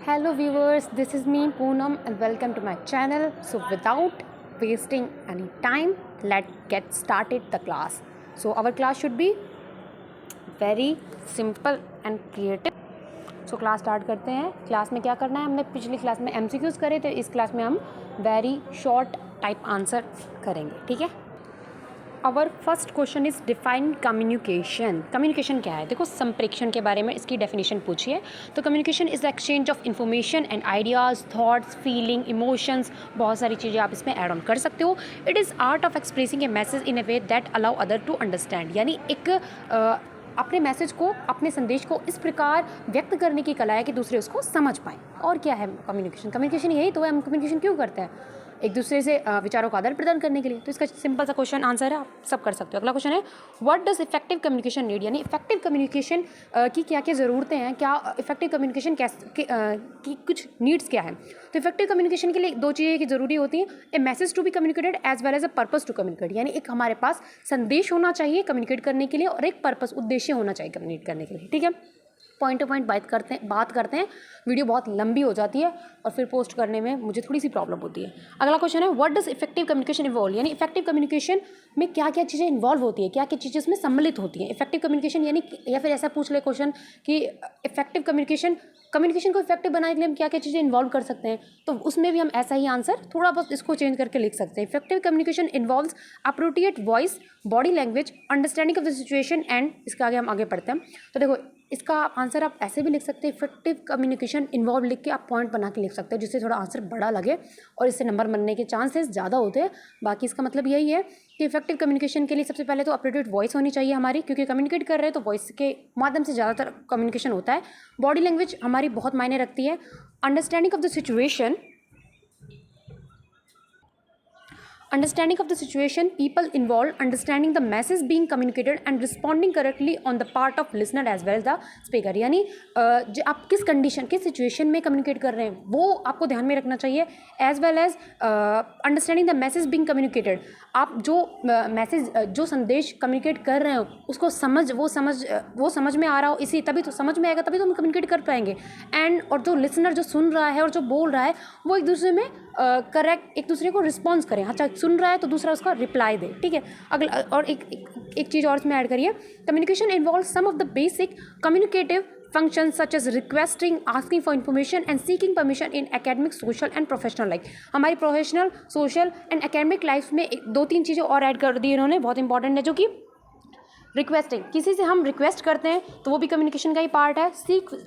Hello viewers, this is me Poonam and welcome to my channel. So without wasting any time, let's get started the class. So our class should be very simple and creative. So class start करते हैं. Class में क्या करना है, हमने पिछली class में MCQs करे थे, इस क्लास में हम वेरी शॉर्ट टाइप आंसर करेंगे. ठीक है. Our first question is define communication. Communication क्या है? देखो, संप्रेषण के बारे में इसकी डेफिनेशन पूछिए तो communication is the exchange of information and ideas, thoughts, feeling, emotions, बहुत सारी चीज़ें आप इसमें ऐड ऑन कर सकते हो. It is art of expressing a message in a way that allow other to understand. यानी एक अपने मैसेज को, अपने संदेश को इस प्रकार व्यक्त करने की कला है कि दूसरे उसको समझ पाएँ. और क्या है कम्युनिकेशन? कम्युनिकेशन यही तो है. हम कम्युनिकेशन क्यों करते हैं? एक दूसरे से विचारों का आदान प्रदान करने के लिए. तो इसका सिंपल सा क्वेश्चन आंसर है, आप सब कर सकते हो. अगला क्वेश्चन है, what does effective communication need. यानी इफेक्टिव कम्युनिकेशन की क्या क्या ज़रूरतें हैं, क्या इफेक्टिव कम्युनिकेशन की कुछ नीड्स क्या है. तो इफेक्टिव कम्युनिकेशन के लिए दो चीज़ें की ज़रूरी होती हैं. A message to be communicated as well as a purpose to communicate. यानी एक हमारे पास संदेश होना चाहिए कम्युनिकेट करने के लिए और एक पर्पस, उद्देश्य होना चाहिए कम्युनिकेट करने के लिए. ठीक है. पॉइंट टू पॉइंट बात करते हैं. वीडियो बहुत लंबी हो जाती है और फिर पोस्ट करने में मुझे थोड़ी सी प्रॉब्लम होती है. अगला क्वेश्चन है, what does effective communication involve. यानी इफेक्टिव कम्युनिकेशन में क्या क्या चीज़ें इन्वॉल्व होती है, क्या क्या चीज़ें उसमें सम्मिलित होती हैं. इफेक्टिव कम्युनिकेशन यानी, या फिर ऐसा पूछ ले क्वेश्चन कि इफेक्टिव कम्युनिकेशन को इफेक्टिव बनाने के लिए हम क्या क्या चीज़ें इन्वॉल्व कर सकते हैं. तो उसमें भी हम ऐसा ही आंसर थोड़ा बहुत इसको चेंज करके लिख सकते हैं. Effective communication involves appropriate voice, body language, understanding of the situation and. इसके आगे हम आगे पढ़ते हैं. तो देखो, इसका आंसर आप ऐसे भी लिख सकते हैं. इफेक्टिव कम्युनिकेशन इन्वॉल्व लिख के आप पॉइंट बना के लिख सकते हैं, जिससे थोड़ा आंसर बड़ा लगे और इससे नंबर बनने के चांसेस ज़्यादा होते हैं. बाकी इसका मतलब यही है कि इफेक्टिव कम्युनिकेशन के लिए सबसे पहले तो अप्रोप्रिएट वॉइस होनी चाहिए हमारी, क्योंकि कम्युनिकेट कर रहे हैं तो वॉइस के माध्यम से ज़्यादातर कम्युनिकेशन होता है. बॉडी लैंग्वेज हमारी बहुत मायने रखती है. Understanding of the situation, understanding of the situation, people involved understanding the message being communicated and responding correctly on the part of listener as well as the speaker. यानी जो आप किस कंडीशन, किस सिचुएशन में कम्युनिकेट कर रहे हैं वो आपको ध्यान में रखना चाहिए. As well as understanding the message being communicated. आप जो मैसेज, जो संदेश कम्युनिकेट कर रहे हो उसको वो समझ में आ रहा हो, इसी तभी तो समझ में आएगा, तभी तो हम कम्युनिकेट कर पाएंगे. एंड और जो लिसनर, जो सुन रहा है और जो बोल रहा है, वो एक दूसरे में करेक्ट, एक दूसरे को रिस्पॉन्स करें. अच्छा, सुन रहा है तो दूसरा उसका रिप्लाई दे. ठीक है. अगला और एक चीज़ और इसमें ऐड करिए. Communication involve some of the basic communicative functions such as requesting, asking for information and seeking permission in academic, social and professional life. हमारी professional, social and academic life में दो तीन चीज़ें और ऐड कर दी इन्होंने, बहुत इंपॉर्टेंट है, जो कि रिक्वेस्टिंग, किसी से हम रिक्वेस्ट करते हैं तो वो भी कम्युनिकेशन का ही पार्ट है.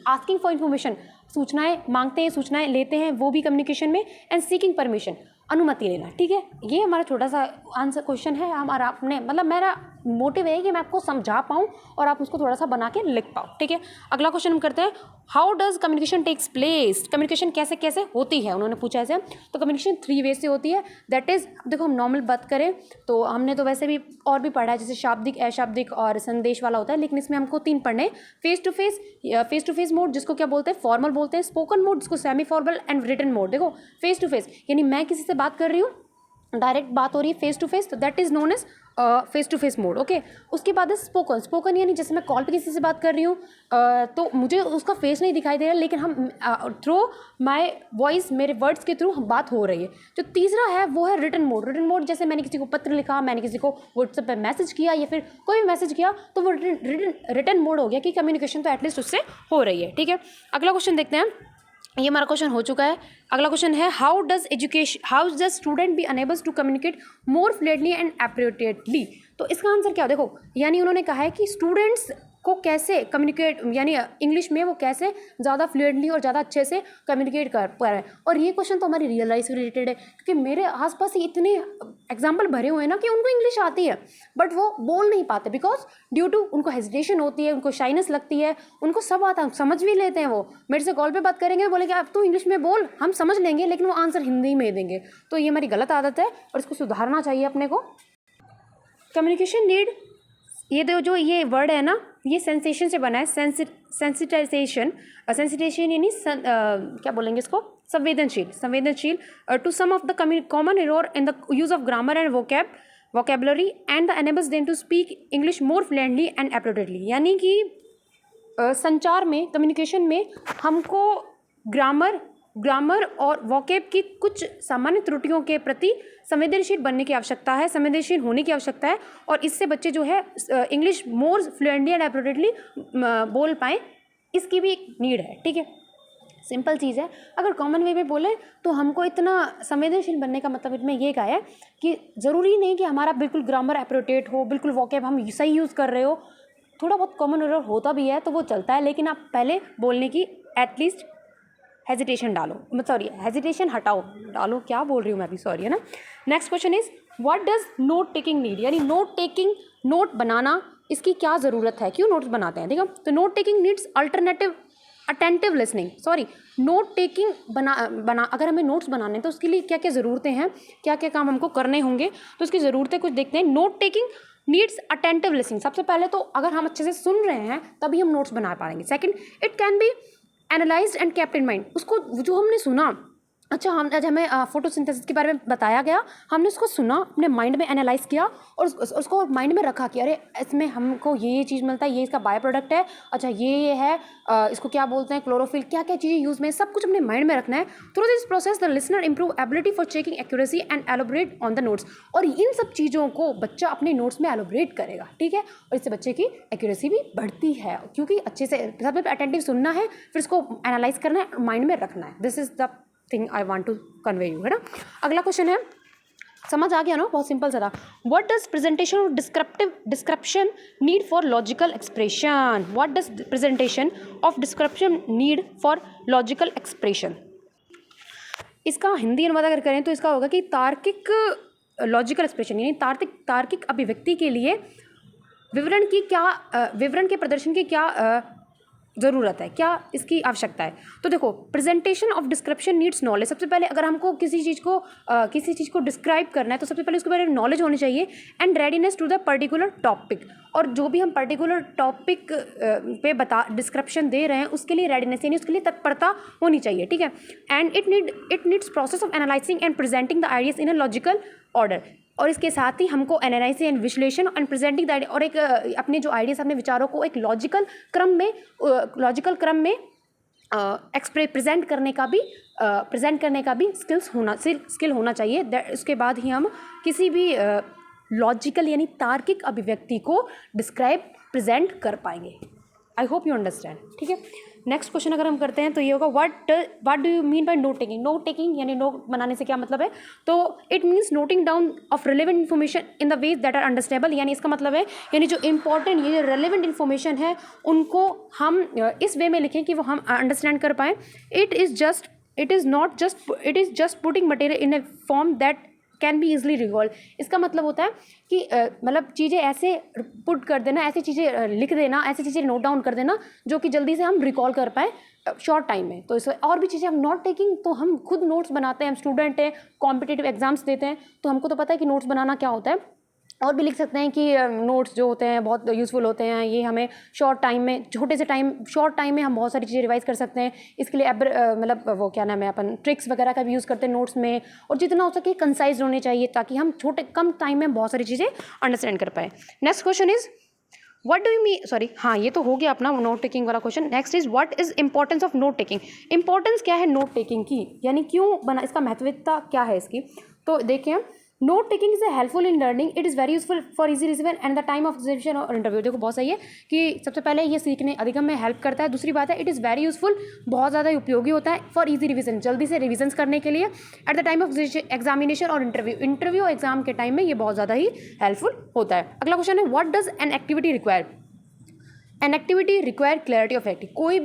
आस्किंग फॉर इन्फॉर्मेशन, सूचनाएं मांगते हैं, सूचनाएं लेते हैं, वो भी कम्युनिकेशन में. एंड सीकिंग परमिशन, अनुमति लेना. ठीक है. ये हमारा छोटा सा आंसर क्वेश्चन है. हमारा अपने मतलब मेरा मोटिव है कि मैं आपको समझा पाऊँ और आप उसको थोड़ा सा बना के लिख पाओ. ठीक है. अगला क्वेश्चन हम करते हैं, how does communication takes place. Communication कैसे कैसे होती है, उन्होंने पूछा ऐसे. तो कम्युनिकेशन 3 वे से होती है. दैट इज़, देखो हम नॉर्मल बात करें तो हमने तो वैसे भी और भी पढ़ा है, जैसे शाब्दिक, अशाब्दिक और संदेश वाला होता है, लेकिन इसमें हमको 3 पढ़ने. फेस टू फेस मोड, जिसको क्या बोलते हैं, फॉर्मल बोलते हैं. स्पोकन मोड, जिसको semi formal. And written mode. देखो, फेस टू फेस यानी मैं किसी से बात कर रही हूँ, डायरेक्ट बात हो रही है फेस टू फेस, तो that is known as face to face mode. Okay. उसके बाद है स्पोकन यानी जैसे मैं कॉल पे किसी से बात कर रही हूँ तो मुझे उसका फेस नहीं दिखाई दे रहा, लेकिन हम थ्रू माय वॉइस, मेरे वर्ड्स के थ्रू बात हो रही है. जो तीसरा है वो है रिटन मोड. जैसे मैंने किसी को पत्र लिखा, मैंने किसी को व्हाट्सएप पे मैसेज किया या फिर कोई भी मैसेज किया, तो वो रिटन मोड हो गया कि कम्युनिकेशन तो एटलीस्ट उससे हो रही है. ठीक है. अगला क्वेश्चन देखते हैं. ये हमारा क्वेश्चन हो चुका है. अगला क्वेश्चन है, how does student be enable to communicate more fluently and appropriately. तो इसका आंसर क्या हो, देखो, यानी उन्होंने कहा है कि स्टूडेंट्स को कैसे कम्युनिकेट, यानी इंग्लिश में वो कैसे ज़्यादा फ्लुएंटली और ज़्यादा अच्छे से कम्युनिकेट कर पा रहे हैं. और ये क्वेश्चन तो हमारी रियल लाइफ से रिलेटेड है, क्योंकि मेरे आसपास ही इतने एग्जाम्पल भरे हुए हैं ना कि उनको इंग्लिश आती है बट वो बोल नहीं पाते, बिकॉज ड्यू टू उनको हेजिटेशन होती है, उनको शाइनेस लगती है. उनको सब आता है, समझ भी लेते हैं. वो मेरे से कॉल पे बात करेंगे, बोलेंगे अब तू इंग्लिश में बोल, हम समझ लेंगे, लेकिन वो आंसर हिंदी में देंगे. तो ये हमारी गलत आदत है और इसको सुधारना चाहिए अपने को. कम्युनिकेशन नीड, ये जो ये वर्ड है ना, ये सेंसेशन से बना है. सेंसिटाइजेशन यानी क्या बोलेंगे इसको, संवेदनशील to some of the common error in the use of grammar and vocabulary and enables them to speak English more fluently and appropriately. यानी कि संचार में, कम्युनिकेशन में हमको ग्रामर और वोकेब की कुछ सामान्य त्रुटियों के प्रति संवेदनशील बनने की आवश्यकता है, संवेदनशील होने की आवश्यकता है, और इससे बच्चे जो है English more fluently and appropriately बोल पाएँ, इसकी भी एक नीड है। ठीक है, सिंपल चीज़ है। अगर कॉमन वे में बोले तो हमको इतना संवेदनशील बनने का मतलब इसमें ये कहा है कि ज़रूरी नहीं कि हमारा बिल्कुल ग्रामर एप्रोप्रिएट हो, बिल्कुल वोकेब हम सही यूज़ कर रहे हो, थोड़ा बहुत कॉमन एरर होता भी है तो वो चलता है, लेकिन आप पहले बोलने की एटलीस्ट हेजिटेशन डालो, सॉरी हेजिटेशन हटाओ, डालो क्या बोल रही हूँ मैं अभी, सॉरी, है ना। Next question is what does note taking need, यानी नोट टेकिंग, नोट बनाना, इसकी क्या ज़रूरत है, क्यों नोट्स बनाते हैं। ठीक है, तो note taking needs alternative attentive listening, sorry note taking बना अगर हमें नोट्स बनाने हैं तो उसके लिए क्या क्या ज़रूरतें हैं, क्या क्या काम हमको करने होंगे, तो उसकी ज़रूरतें कुछ देखते हैं। Note taking needs attentive listening, सबसे पहले तो अगर हम अच्छे से सुन रहे हैं तभी हम नोट्स बना पाएंगे। Second, it can be analysed and kept in mind, उसको जो हमने सुना, अच्छा हम आज हमें फोटोसिंथेसिस के बारे में बताया गया, हमने उसको सुना, अपने माइंड में एनालाइज किया और उसको माइंड में रखा कि अरे इसमें हमको ये चीज़ मिलता है, ये इसका बाय प्रोडक्ट है, अच्छा ये है, इसको क्या बोलते हैं, क्लोरोफिल, क्या क्या चीज़ें यूज़ में, सब कुछ अपने माइंड में रखना है। Through this process the listener improve ability for checking accuracy and elaborate on the notes, और इन सब चीज़ों को बच्चा अपने नोट्स में एलोबरेट करेगा। ठीक है, और इससे बच्चे की एक्यूरेसी भी बढ़ती है, क्योंकि अच्छे से सबसे अटेंटिव सुनना है, फिर इसको एनालाइज करना है, माइंड में रखना है। This is the thing I want to convey you, है ना। अगला क्वेश्चन है, समझ आ गया ना, बहुत सिंपल सा था। व्हाट डज प्रेजेंटेशन और description need for logical expression, what does presentation of description need for logical expression, इसका हिंदी अनुवाद अगर करें तो इसका होगा कि तार्किक लॉजिकल एक्सप्रेशन, यानी तार्किक अभिव्यक्ति के लिए विवरण के प्रदर्शन की क्या ज़रूरत है, क्या इसकी आवश्यकता है। तो देखो, presentation of description needs knowledge, सबसे पहले अगर हमको किसी चीज़ को डिस्क्राइब करना है तो सबसे पहले उसके बारे में नॉलेज होनी चाहिए, and readiness to the particular topic, और जो भी हम पर्टिकुलर टॉपिक पे डिस्क्रिप्शन दे रहे हैं उसके लिए रेडीनेस, यानी उसके लिए तत्परता होनी चाहिए। ठीक है, and it needs process of analysing and presenting the ideas in a logical order, और इसके साथ ही हमको एनालाइसिस एंड विश्लेषण एंड प्रेजेंटिंग द आइडिया, और एक अपने जो आइडियाज़, अपने विचारों को एक लॉजिकल क्रम में प्रेजेंट करने का भी स्किल होना चाहिए। उसके बाद ही हम किसी भी लॉजिकल यानी तार्किक अभिव्यक्ति को प्रेजेंट कर पाएंगे। आई होप यू अंडरस्टैंड। ठीक है, नेक्स्ट क्वेश्चन अगर हम करते हैं तो ये होगा, what do you mean by note taking. Note taking यानी नोट बनाने से क्या मतलब है, तो it means noting down of relevant information in the ways that are understandable, यानी इसका मतलब है, यानी जो इंपॉर्टेंट ये रेलेवेंट इन्फॉर्मेशन है उनको हम इस वे में लिखें कि वो हम अंडरस्टैंड कर पाएँ। It is just putting material in A form that can be easily recalled, इसका मतलब होता है कि मतलब चीज़ें ऐसे पुट कर देना, ऐसी चीज़ें लिख देना, ऐसी चीज़ें नोट डाउन कर देना जो कि जल्दी से हम रिकॉल कर पाएँ शॉर्ट टाइम में। तो इसमें और भी चीज़ें, हम नोट टेकिंग तो हम खुद नोट्स बनाते हैं, हम स्टूडेंट हैं, कॉम्पिटिटिव एग्जाम्स देते हैं, तो हमको तो पता है कि नोट्स बनाना क्या होता है। और भी लिख सकते हैं कि नोट्स जो होते हैं बहुत यूज़फुल होते हैं, ये हमें शॉर्ट टाइम में हम बहुत सारी चीज़ें रिवाइज कर सकते हैं। इसके लिए मतलब वो क्या नाम है, अपन ट्रिक्स वगैरह का भी यूज़ करते हैं नोट्स में, और जितना हो सके कंसाइज होने चाहिए ताकि हम कम टाइम में बहुत सारी चीज़ें अंडरस्टैंड कर पाए। Next question is what do you mean, sorry हाँ ये तो हो गया अपना नोट टेकिंग वाला question. Next is what is importance of note taking, importance क्या है नोट टेकिंग की, यानी क्यों बना, इसका महत्वता क्या है इसकी। तो देखें, note taking is helpful in learning, it is very useful for easy revision and the time of observation और इंटरव्यू। देखो बहुत सही है कि सबसे पहले ये सीखने अधिगम में हेल्प करता है, दूसरी बात है इट इज़ वेरी यूजफुल, बहुत ज़्यादा उपयोगी होता है फॉर इजी रिवीजन, जल्दी से रिविजन्स करने के लिए, at the time of examination और इंटरव्यू एग्जाम के टाइम में ये बहुत ज़्यादा ही हेल्पफुल होता है। अगला क्वेश्चन है, what does an activity require, an activity require clarity of active, कोई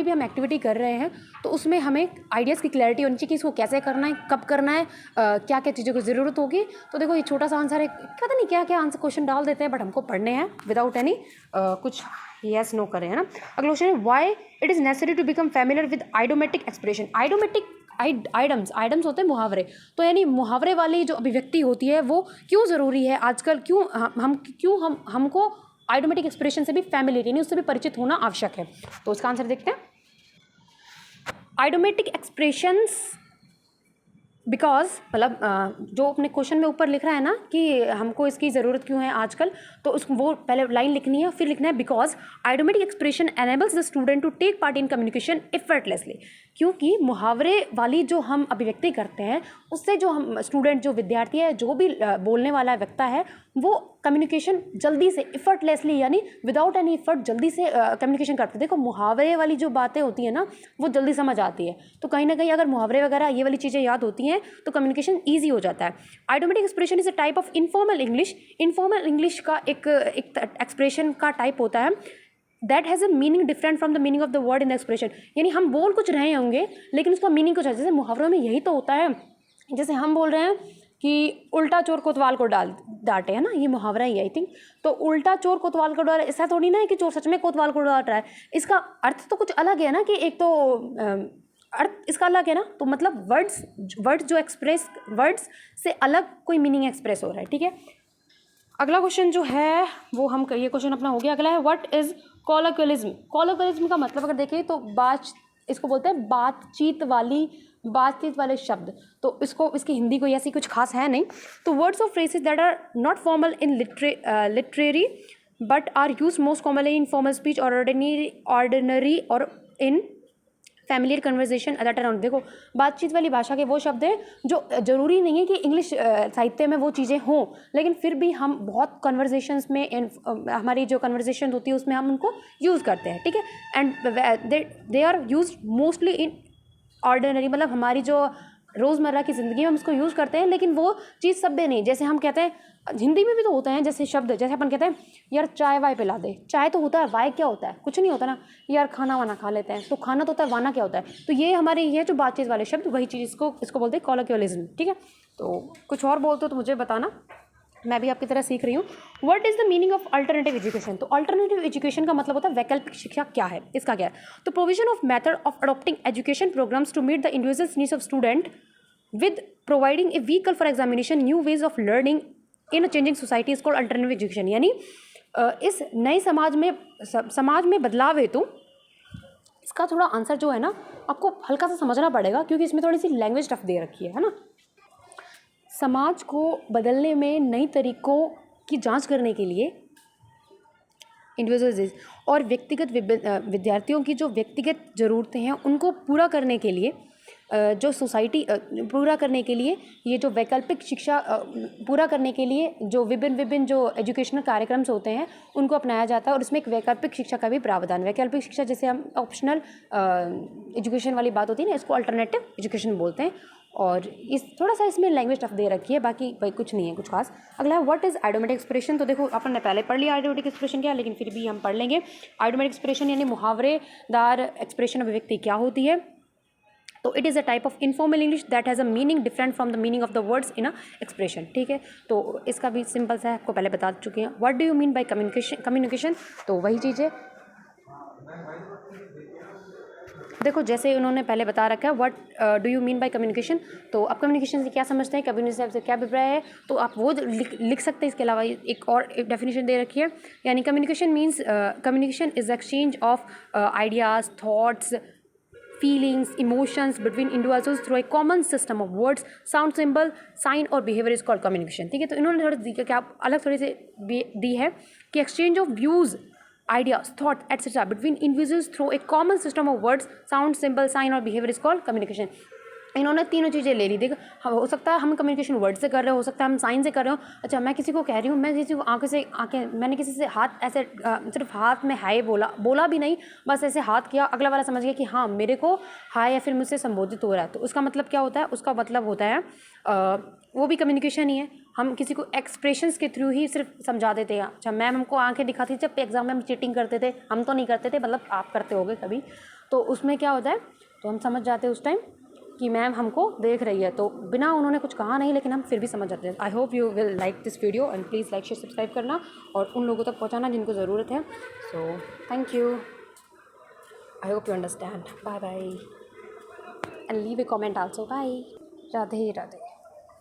भी हम एक्टिविटी कर रहे हैं तो उसमें हमें आइडियाज़ की क्लैरिटी होनी चाहिए कि इसको कैसे करना है, कब करना है, क्या क्या चीज़ों की ज़रूरत होगी। तो देखो ये छोटा सा आंसर है, पता नहीं क्या क्या आंसर क्वेश्चन डाल देते हैं, बट हमको पढ़ने हैं विदाउट एनी कुछ येस नो करें, है ना। अगला क्वेश्चन है, why it is necessary to become familiar with idiomatic expression. Idioms होते हैं मुहावरे, तो यानी मुहावरे वाली जो अभिव्यक्ति होती है वो क्यों ज़रूरी है आजकल, हमको आइडोमेटिक एक्सप्रेशन से भी फैमिलियर यानी उससे भी परिचित होना आवश्यक है। तो इसका आंसर देखते हैं। आइडोमेटिक एक्सप्रेशंस बिकॉज मतलब जो अपने क्वेश्चन में ऊपर लिख रहा है ना कि हमको इसकी ज़रूरत क्यों है आजकल, तो उसको वो पहले लाइन लिखनी है, फिर लिखना है because idiomatic expression enables the student to take part in communication effortlessly. क्योंकि मुहावरे वाली जो हम अभिव्यक्ति करते हैं उससे जो हम स्टूडेंट, जो विद्यार्थी है, जो भी बोलने वाला व्यक्ति है, वो कम्युनिकेशन जल्दी से एफर्टलेसली यानी विदाउट एनी एफर्ट जल्दी से कम्युनिकेशन करते हैं। देखो मुहावरे वाली जो बातें होती हैं ना वो जल्दी समझ आती है, तो कहीं ना कहीं अगर मुहावरे वगैरह ये वाली चीज़ें याद होती हैं तो कम्युनिकेशन ईजी हो जाता है। Idiomatic expression is a type of informal English. Informal English का एक एक्सप्रेशन का टाइप होता है that has a meaning different from the meaning of the word in the expression. यानी हम बोल कुछ रहे होंगे लेकिन उसका मीनिंग कुछ है। जैसे मुहावरों में यही तो होता है, जैसे हम बोल रहे हैं कि उल्टा चोर कोतवाल को डांटे, है ना, ये मुहावरा ही है आई थिंक। तो उल्टा चोर कोतवाल को डांटे, ऐसा थोड़ी ना है कि चोर सच में कोतवाल को डांट रहा है, इसका अर्थ तो कुछ अलग है ना, कि एक तो अर्थ इसका अलग है ना, तो मतलब वर्ड्स जो एक्सप्रेस, वर्ड्स से अलग कोई मीनिंग एक्सप्रेस हो रहा है, ठीक है। अगला क्वेश्चन जो है वो हम, ये क्वेश्चन अपना हो गया। अगला है व्हाट इज़ कॉलोक्वियलिज्म। कॉलोक्वियलिज्म का मतलब अगर देखें तो इसको बोलते हैं बातचीत वाले शब्द। तो इसकी हिंदी कोई ऐसी कुछ खास है नहीं। तो words of phrases that are not formal in literary but are use most commonly in formal speech और ऑर्डिनरी और in familiar conversation that around. देखो बातचीत वाली भाषा के वो शब्द हैं जो ज़रूरी नहीं है कि इंग्लिश साहित्य में वो चीज़ें हों, लेकिन फिर भी हम बहुत कन्वर्जेशंस में हमारी जो कन्वर्जेशन होती है उसमें हम उनको यूज़ करते हैं, ठीक है। And they are use mostly in ordinary, मतलब हमारी जो रोज़मर्रा की ज़िंदगी में हम उसको यूज़ करते हैं, लेकिन वो चीज़ सब में नहीं। जैसे हम कहते हैं हिंदी में भी तो होते हैं जैसे शब्द, जैसे अपन कहते हैं यार चाय वाय पिला दे, चाय तो होता है, वाय क्या होता है, कुछ नहीं होता ना। यार खाना वाना खा लेते हैं, तो खाना तो होता है, वाना क्या होता है। तो ये हमारे ये जो बातचीत वाले शब्द, वही चीज़ इसको बोलते हैं कॉलोक्वियलिज्म, ठीक है। तो कुछ और बोलते हो तो मुझे बताना, मैं भी आपकी तरह सीख रही हूँ। What is the meaning of alternative education. तो अल्टरनेटिव एजुकेशन का मतलब होता है वैकल्पिक शिक्षा क्या है, इसका क्या है। तो provision of method of adopting education programs to meet the individuals needs of student with providing a vehicle for examination, new ways of learning in a changing society is called alternative education। यानी इस नए समाज में बदलाव हेतु, इसका थोड़ा answer जो है ना आपको हल्का सा समझना पड़ेगा क्योंकि इसमें थोड़ी सी लैंग्वेज टफ दे रखी है ना। समाज को बदलने में नई तरीकों की जांच करने के लिए इंडिविजुअल्स और व्यक्तिगत विद्यार्थियों की जो व्यक्तिगत ज़रूरतें हैं उनको पूरा करने के लिए, जो सोसाइटी पूरा करने के लिए, ये जो वैकल्पिक शिक्षा पूरा करने के लिए जो विभिन्न जो एजुकेशनल कार्यक्रम्स होते हैं उनको अपनाया जाता है। और इसमें एक वैकल्पिक शिक्षा का भी प्रावधान। वैकल्पिक शिक्षा जैसे हम ऑप्शनल एजुकेशन वाली बात होती है ना, इसको अल्टरनेटिव एजुकेशन बोलते हैं। और इस थोड़ा सा इसमें लैंग्वेज टफ दे रखी है, बाकी भाई कुछ नहीं है कुछ खास। अगला है व्हाट इज़ आइडियोमेटिक एक्सप्रेशन। तो देखो अपन ने पहले पढ़ लिया आइडियोमेटिक एक्सप्रेशन क्या है, लेकिन फिर भी हम पढ़ लेंगे। आइडियोमेटिक एक्सप्रेशन यानी मुहावरेदार एक्सप्रेशन अभिव्यक्ति क्या होती है। तो it is a type of informal English that has a meaning different from the meaning of the words in a expression, ठीक है। तो इसका भी सिंपल सा है, आपको पहले बता चुके हैं। What do you mean by communication, तो वही चीज़ है। देखो जैसे उन्होंने पहले बता रखा है what do you mean by communication, तो आप कम्युनिकेशन से क्या समझते हैं, कम्युनिकेशन से क्या अभिप्राय है, तो आप वो लिख सकते हैं। इसके अलावा एक और डेफिनेशन दे रखी है, यानी communication means communication is exchange of ideas, thoughts, feelings, emotions between individuals through a common system of words, sound, symbol, sign और behavior is called communication, ठीक है। तो इन्होंने थोड़ी क्या अलग थोड़ी से दी है कि exchange of views, ideas, thought, etc. between individuals through a common system of words, sound, symbol, sign और behavior is called communication। इन्होंने तीनों चीज़ें ले ली। देखो हो सकता है हम कम्युनिकेशन वर्ड से कर रहे हो सकता है हम साइन से कर रहे हो। अच्छा मैं किसी को कह रही हूँ, मैं किसी को मैंने किसी से हाथ ऐसे सिर्फ हाथ में हाय बोला भी नहीं, बस ऐसे हाथ किया, अगला वाला समझ गया कि हाँ मेरे को हाय या फिर मुझसे संबोधित हो रहा है। तो उसका मतलब क्या होता है, उसका मतलब होता है वो भी कम्युनिकेशन ही है। हम किसी को एक्सप्रेशंस के थ्रू ही सिर्फ समझा देते हैं। अच्छा मैम हमको आंखें दिखाती थी जब एग्जाम में हम चीटिंग करते थे, हम तो नहीं करते थे, मतलब आप करते होगे कभी, तो उसमें क्या होता है, तो हम समझ जाते हैं उस टाइम कि मैम हमको देख रही है, तो बिना उन्होंने कुछ कहा नहीं लेकिन हम फिर भी समझ जाते हैं। I hope you will like this video and please like share subscribe करना और उन लोगों तक पहुंचाना जिनको ज़रूरत है। So thank you, I hope you understand. Bye bye and leave a comment also. Bye, Radhe Radhe.